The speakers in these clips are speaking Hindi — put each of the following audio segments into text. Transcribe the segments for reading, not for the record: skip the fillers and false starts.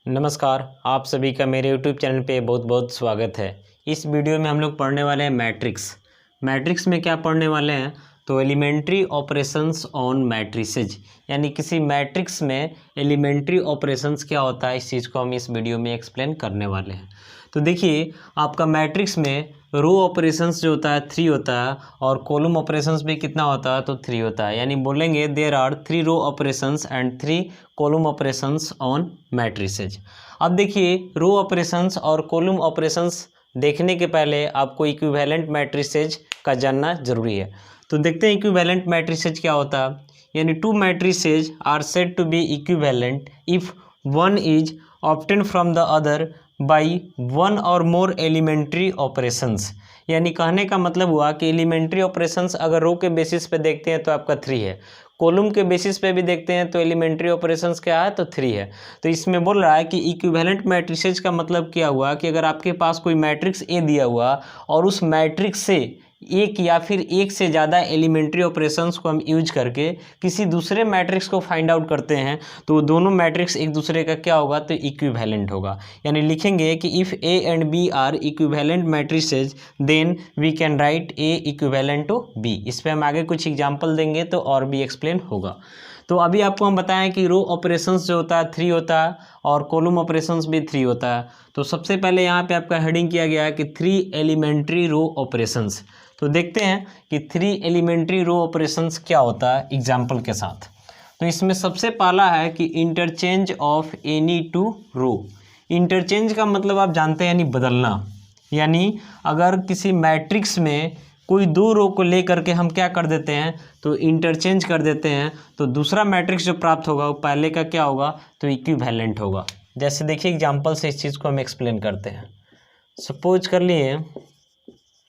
नमस्कार, आप सभी का मेरे YouTube चैनल पे बहुत बहुत स्वागत है। इस वीडियो में हम लोग पढ़ने वाले हैं मैट्रिक्स में क्या पढ़ने वाले हैं तो एलिमेंट्री ऑपरेशंस ऑन मैट्रिसेज, यानी किसी मैट्रिक्स में एलिमेंट्री ऑपरेशंस क्या होता है, इस चीज़ को हम इस वीडियो में एक्सप्लेन करने वाले हैं। तो देखिए, आपका मैट्रिक्स में रो ऑपरेशंस जो होता है 3 होता है और कॉलम ऑपरेशंस भी कितना होता है तो 3 होता है, यानी बोलेंगे there are 3 row operations and 3 column operations on matrices. अब देखिए, रो ऑपरेशंस और कॉलम ऑपरेशंस देखने के पहले आपको इक्विवेलेंट मैट्रिसेज का जानना जरूरी है। तो देखते हैं इक्विवेलेंट मैट्रिसेज क्या होता है। यानी two matrices are said to be equivalent if one is obtain from the other by one और मोर एलिमेंट्री ऑपरेशंस। यानी कहने का मतलब हुआ कि एलिमेंट्री ऑपरेशंस अगर रो के बेसिस पे देखते हैं तो आपका 3 है, कॉलम के बेसिस पे भी देखते हैं तो एलिमेंट्री ऑपरेशंस क्या है तो 3 है। तो इसमें बोल रहा है कि इक्विवेलेंट मैट्रिसेज का मतलब क्या हुआ कि अगर आपके पास कोई मैट्रिक्स ए दिया हुआ और उस मैट्रिक्स से एक या फिर एक से ज़्यादा एलिमेंट्री ऑपरेशंस को हम यूज करके किसी दूसरे मैट्रिक्स को फाइंड आउट करते हैं तो दोनों मैट्रिक्स एक दूसरे का क्या होगा तो इक्विवेलेंट होगा। यानी लिखेंगे कि if A and B are equivalent matrices then we can write A equivalent to B. इस पर हम आगे कुछ एग्जाम्पल देंगे तो और भी एक्सप्लेन होगा। तो अभी आपको हम बताएं कि रो ऑपरेशंस जो होता है 3 होता है और कॉलम ऑपरेशंस भी 3 होता है। तो सबसे पहले यहाँ पे आपका हेडिंग किया गया है कि 3 एलिमेंट्री रो ऑपरेशंस। तो देखते हैं कि 3 एलिमेंट्री रो ऑपरेशंस क्या होता है एग्जाम्पल के साथ। तो इसमें सबसे पहला है कि interchange of any two row. Interchange का मतलब आप जानते हैं यानी बदलना, यानी अगर किसी मैट्रिक्स में कोई 2 रो को लेकर के हम क्या कर देते हैं तो इंटरचेंज कर देते हैं तो दूसरा मैट्रिक्स जो प्राप्त होगा वो पहले का क्या होगा तो इक्विवेलेंट होगा। जैसे देखिए एग्जांपल से इस चीज़ को हम एक्सप्लेन करते हैं। सपोज कर लिए,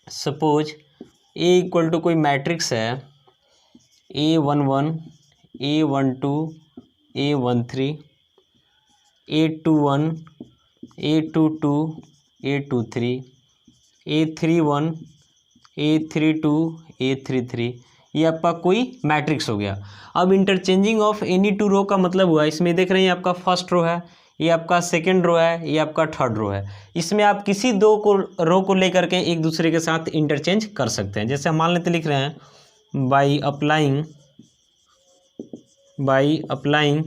सपोज ए इक्वल टू कोई मैट्रिक्स है A11 A12 A13 A21 A22 A23 A31 A32 A33, ये आपका कोई मैट्रिक्स हो गया। अब इंटरचेंजिंग ऑफ एनी टू रो का मतलब हुआ, इसमें देख रहे हैं आपका फर्स्ट रो है, ये आपका सेकेंड रो है, ये आपका थर्ड रो है। इसमें आप किसी दो रो को लेकर के एक दूसरे के साथ इंटरचेंज कर सकते हैं। जैसे हम मान लेते लिख रहे हैं बाई अप्लाइंग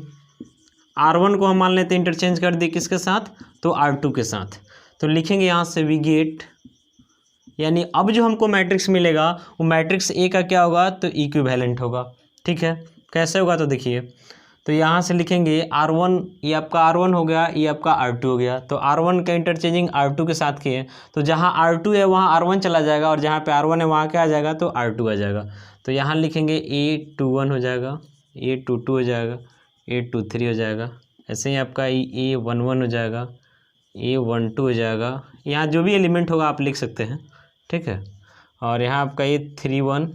R1 को हम मान लेते इंटरचेंज कर दिए किसके साथ तो R2 के साथ। तो लिखेंगे यहाँ से वी गेट, यानी अब जो हमको मैट्रिक्स मिलेगा वो मैट्रिक्स ए का क्या होगा तो इक्विवेलेंट होगा। ठीक है, कैसे होगा तो देखिए, तो यहाँ से लिखेंगे R1, ये आपका R1 हो गया, ये आपका R2 हो गया। तो R1 का इंटरचेंजिंग R2 के साथ किए तो जहाँ R2 है वहाँ R1 चला जाएगा और जहाँ पे R1 है वहाँ क्या आ जाएगा तो R2 आ जाएगा। तो यहाँ लिखेंगे A21 हो जाएगा, A22 हो जाएगा, A23 हो जाएगा। ऐसे ही आपका A11 हो जाएगा, A12 हो जाएगा। यहाँ जो भी एलिमेंट होगा आप लिख सकते हैं, ठीक है। और यहाँ आपका A31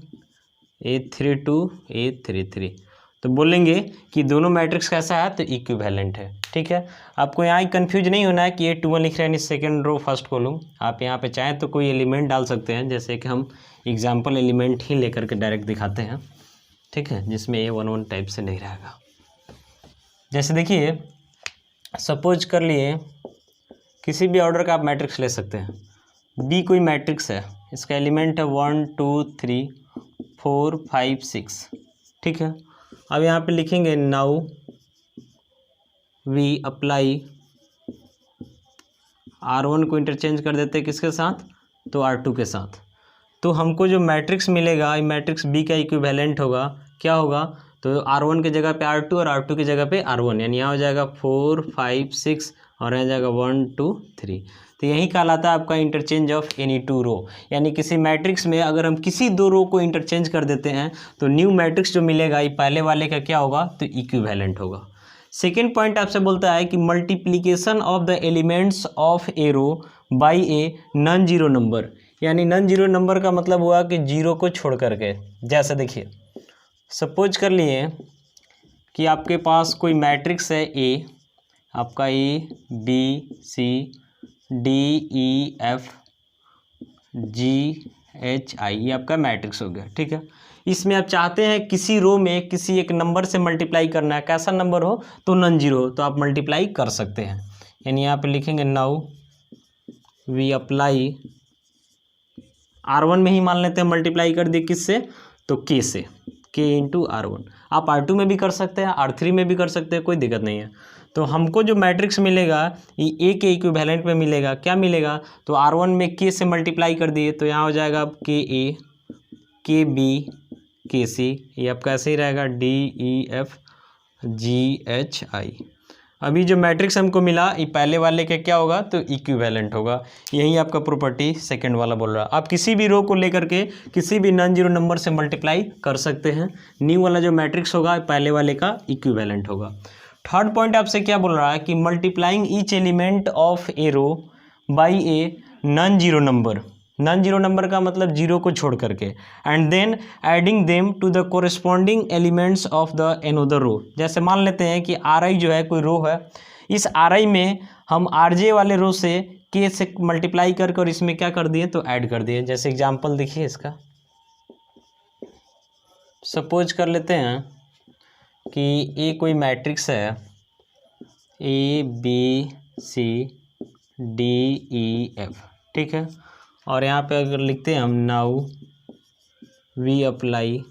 A32 A33। तो बोलेंगे कि दोनों मैट्रिक्स कैसा है तो इक्विवेलेंट है। ठीक है, आपको यहाँ कंफ्यूज नहीं होना है कि A21 लिख रहे हैं सेकेंड रो फर्स्ट कॉलम। आप यहाँ पे चाहें तो कोई एलिमेंट डाल सकते हैं, जैसे कि हम एग्जाम्पल एलिमेंट ही लेकर के डायरेक्ट दिखाते हैं, ठीक है, जिसमें A11 टाइप से नहीं रहेगा। जैसे देखिए, सपोज कर लिए किसी भी ऑर्डर का आप मैट्रिक्स ले सकते हैं। बी कोई मैट्रिक्स है, इसका एलिमेंट है 1 2 3 4 5 6, ठीक है। अब यहाँ पे लिखेंगे नाउ वी अप्लाई R1 को इंटरचेंज कर देते हैं किसके साथ तो R2 के साथ। तो हमको जो मैट्रिक्स मिलेगा ये मैट्रिक्स बी का इक्विवेलेंट होगा, क्या होगा तो R1 की जगह पे R2 और R2 की जगह पे R1, यानी यहाँ हो जाएगा 4 5 6 और यहाँ जाएगा 1 2 3। तो यही कहलाता है आपका इंटरचेंज ऑफ एनी टू रो। यानी किसी मैट्रिक्स में अगर हम किसी 2 रो को इंटरचेंज कर देते हैं तो न्यू मैट्रिक्स जो मिलेगा ये पहले वाले का क्या होगा तो इक्विवेलेंट होगा। सेकेंड पॉइंट आपसे बोलता है कि multiplication of the elements of a row by a non zero number. यानी नॉन जीरो नंबर का मतलब हुआ कि जीरो को छोड़ करके। जैसे देखिए, सपोज कर लिए कि आपके पास कोई मैट्रिक्स है ए, आपका A B C D E F G H I, ये आपका मैट्रिक्स हो गया। ठीक है, इसमें आप चाहते हैं किसी रो में किसी एक नंबर से मल्टीप्लाई करना है, कैसा नंबर हो तो नॉन जीरो हो तो आप मल्टीप्लाई कर सकते हैं। यानी यहाँ पे लिखेंगे नाउ वी अप्लाई, R1 में ही मान लेते हैं मल्टीप्लाई कर दिए किससे, तो K से, K इंटू R1। आप R2 में भी कर सकते हैं, R3 में भी कर सकते हैं, कोई दिक्कत नहीं है। तो हमको जो मैट्रिक्स मिलेगा ये A के इक्विवेलेंट में मिलेगा, क्या मिलेगा, तो R1 में K से मल्टीप्लाई कर दिए तो यहाँ हो जाएगा अब KA, KB, KC, ये आपका ऐसे ही रहेगा DEF GHI। अभी जो मैट्रिक्स हमको मिला ये पहले वाले के क्या होगा, तो इक्विवेलेंट होगा। यही आपका प्रॉपर्टी सेकंड वाला बोल रहा है। आप किसी भी रो को लेकर के किसी भी नॉन जीरो नंबर से मल्टीप्लाई कर सकते हैं। न्यू वाला जो मैट्रिक्स होगा पहले वाले का इक्विवेलेंट होगा। थर्ड पॉइंट आपसे क्या बोल रहा है कि multiplying each element of a row by a non zero number. Non zero number का मतलब जीरो को छोड़ करके, and then adding them to the corresponding elements of the another row. जैसे मान लेते हैं कि आर आई जो है कोई रो है, इस आर आई में हम आर जे वाले रो से के से मल्टीप्लाई करके और इसमें क्या कर दिए, तो ऐड कर दिए। जैसे एग्जांपल देखिए इसका, सपोज कर लेते हैं कि ए कोई मैट्रिक्स है ABCDEF, ठीक है। और यहाँ पे अगर लिखते हैं हम नाउ वी अप्लाई,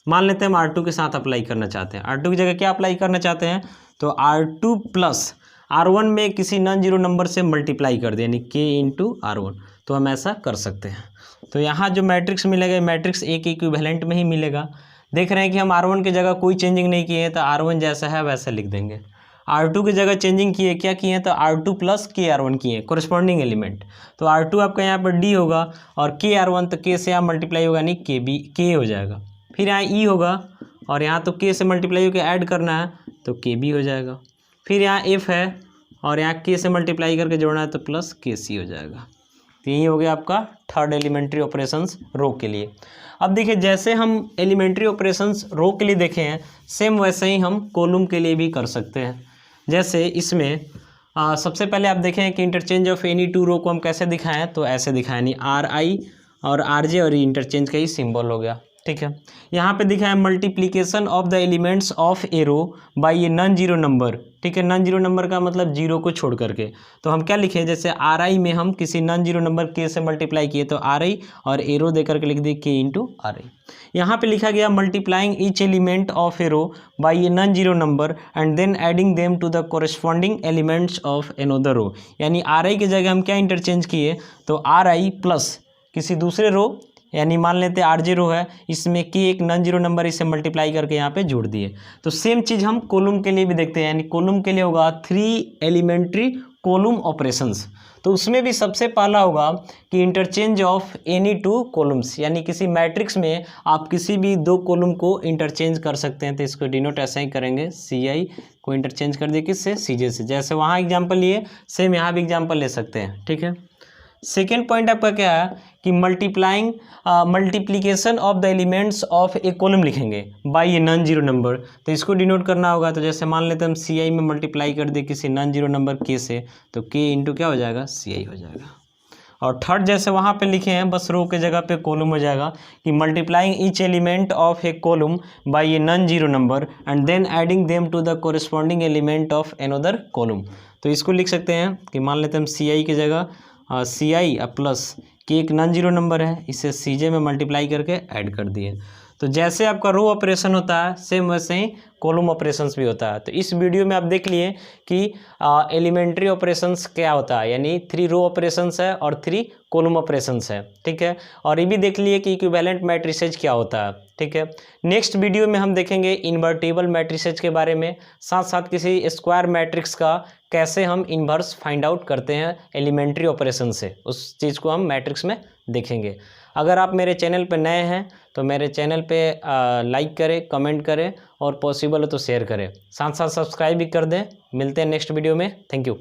मान लेते हैं हम R2 के साथ अप्लाई करना चाहते हैं। R2 की जगह क्या अप्लाई करना चाहते हैं, तो R2 प्लस R1 में किसी नॉन जीरो नंबर से मल्टीप्लाई कर दें, यानी K इंटू R1। तो हम ऐसा कर सकते हैं। तो यहाँ जो मैट्रिक्स मिलेगा मैट्रिक्स A के इक्विवेलेंट में ही मिलेगा। देख रहे हैं कि हम R1 की जगह कोई चेंजिंग नहीं किए हैं, तो R1 जैसा है वैसा लिख देंगे। R2 की जगह चेंजिंग किए, क्या किए हैं, तो R2 प्लस KR1 किए हैं, कोरिस्पॉन्डिंग एलिमेंट। तो R2 आपका यहाँ पर D होगा और KR1 तो K से यहाँ मल्टीप्लाई होगा, नहीं K हो जाएगा। फिर यहाँ E होगा और यहाँ तो K से मल्टीप्लाई होकर ऐड करना है तो KB हो जाएगा। फिर यहाँ F है और यहाँ K से मल्टीप्लाई करके जोड़ना है तो प्लस KC हो जाएगा। तो यही हो गया आपका थर्ड एलिमेंट्री ऑपरेशंस रो के लिए। अब देखिए जैसे हम एलिमेंट्री ऑपरेशंस रो के लिए देखे हैं, सेम वैसे ही हम कॉलम के लिए भी कर सकते हैं। जैसे इसमें सबसे पहले आप देखें कि इंटरचेंज ऑफ एनी टू रो को हम कैसे दिखाएं, तो ऐसे दिखाएं, नहीं RI और RJ और इंटरचेंज का ही सिंबल हो गया, ठीक है। यहाँ पे दिखा है multiplication of the elements of a row by a non zero number, ठीक है। नॉन जीरो नंबर का मतलब जीरो को छोड़ करके, तो हम क्या लिखें, जैसे RI में हम किसी नॉन जीरो नंबर K से मल्टीप्लाई किए तो RI और ए रो दे करके लिख दिए K इंटू RI। यहाँ पे लिखा गया multiplying each element of a row by a non zero number and then adding them to the corresponding elements of another row. यानी RI की जगह हम क्या इंटरचेंज किए, तो RI प्लस किसी दूसरे रो, यानी मान लेते हैं RJ रो है, इसमें K एक नॉन जीरो नंबर इसे मल्टीप्लाई करके यहाँ पे जोड़ दिए। तो सेम चीज़ हम कॉलम के लिए भी देखते हैं, यानी कॉलम के लिए होगा 3 एलिमेंट्री कॉलम ऑपरेशंस। तो उसमें भी सबसे पहला होगा कि interchange of any two columns, यानी किसी मैट्रिक्स में आप किसी भी दो कॉलम को इंटरचेंज कर सकते हैं। तो इसको डिनोट ऐसा ही करेंगे, CI को इंटरचेंज कर दिए किससे, CJ से। जैसे वहाँ एग्जाम्पल लिए सेम यहाँ भी एग्जाम्पल ले सकते हैं, ठीक है। सेकेंड पॉइंट आपका क्या है कि multiplication of the elements of a column लिखेंगे by a non zero number. तो इसको डिनोट करना होगा, तो जैसे मान लेते हैं हम CI में मल्टीप्लाई कर दे किसी नॉन जीरो नंबर K से, तो K इंटू क्या हो जाएगा, CI हो जाएगा। और थर्ड जैसे वहाँ पे लिखे हैं, बस रो के जगह पे कॉलम हो जाएगा कि multiplying each element of a column by a non zero number and then adding them to the corresponding element of another column. तो इसको लिख सकते हैं कि मान लेते हैं हम CI की जगह CI प्लस K एक नॉन जीरो नंबर है, इसे CJ में मल्टीप्लाई करके ऐड कर दिए। तो जैसे आपका रो ऑपरेशन होता है सेम वैसे ही कॉलम ऑपरेशंस भी होता है। तो इस वीडियो में आप देख लिए कि एलिमेंट्री ऑपरेशंस क्या होता है, यानी 3 रो ऑपरेशंस है और 3 कॉलम ऑपरेशंस है, ठीक है। और ये भी देख लिए कि इक्विवेलेंट मैट्रिसेज क्या होता है, ठीक है। नेक्स्ट वीडियो में हम देखेंगे इन्वर्टेबल मैट्रिसेज के बारे में, साथ साथ किसी स्क्वायर मैट्रिक्स का कैसे हम इन्वर्स फाइंड आउट करते हैं एलिमेंट्री ऑपरेशन से, उस चीज़ को हम मैट्रिक्स में देखेंगे। अगर आप मेरे चैनल पर नए हैं तो मेरे चैनल पे लाइक करें, कमेंट करें और पॉसिबल हो तो शेयर करें, साथ साथ सब्सक्राइब भी कर दें। मिलते हैं नेक्स्ट वीडियो में, थैंक यू।